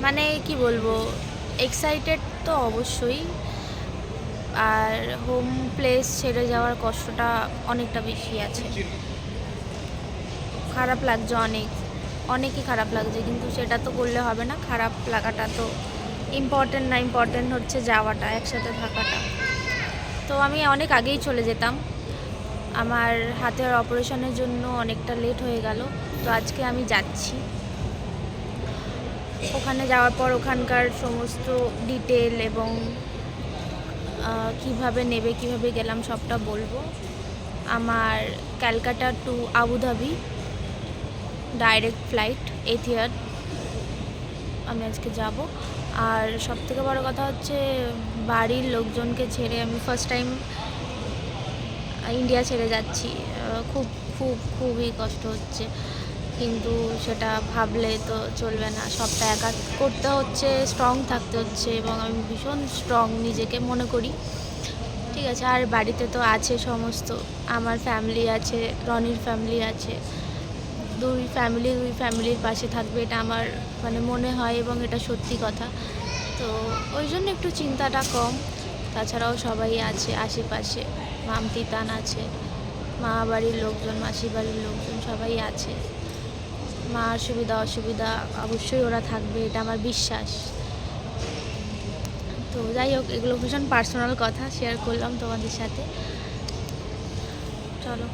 মানে কি বলবো, এক্সাইটেড তো অবশ্যই, আর হোম প্লেস ছেড়ে যাওয়ার কষ্টটা অনেকটা বেশি আছে। খারাপ লাগছে অনেকই খারাপ লাগছে, কিন্তু সেটা তো করলে হবে না। খারাপ লাগাটা তো ইম্পর্টেন্ট না, ইম্পর্টেন্ট হচ্ছে যাওয়াটা, একসাথে থাকাটা। তো আমি অনেক আগেই চলে যেতাম, আমার হাতের অপারেশনের জন্য অনেকটা লেট হয়ে গেল। তো আজকে আমি যাচ্ছি। ওখানে যাওয়ার পর ওখানকার সমস্ত ডিটেল এবং কিভাবে নেবে, কিভাবে গেলাম সবটা বলবো। আমার Calcutta to Abu Dhabi direct flight, Etihad, আমি আজকে যাব। আর সবথেকে বড় কথা হচ্ছে বাড়ির লোকজনকে ছেড়ে আমি ফার্স্ট টাইম ইন্ডিয়া ছেড়ে যাচ্ছি। খুব খুব খুবই কষ্ট হচ্ছে, কিন্তু সেটা ভাবলে তো চলবে না। সবটা একা করতে হচ্ছে, স্ট্রং থাকতে হচ্ছে, এবং আমি ভীষণ স্ট্রং নিজেকে মনে করি। ঠিক আছে, আর বাড়িতে তো আছে সমস্ত, আমার ফ্যামিলি আছে, রনির ফ্যামিলি আছে। দুই ফ্যামিলির পাশে থাকবে, এটা আমার মানে মনে হয়, এবং এটা সত্যি কথা। তো ওই জন্য একটু চিন্তাটা কম। তাছাড়াও সবাই আছে আশেপাশে, মামতি তান আছে, মা বাড়ির লোকজন, মাসি বাড়ির লোকজন সবাই আছে। মার সুবিধা অসুবিধা অবশ্যই ওরা থাকবে, এটা আমার বিশ্বাস। তো যাই হোক, এগুলো ভীষণ পার্সোনাল কথা শেয়ার করলাম তোমাদের সাথে। চলো।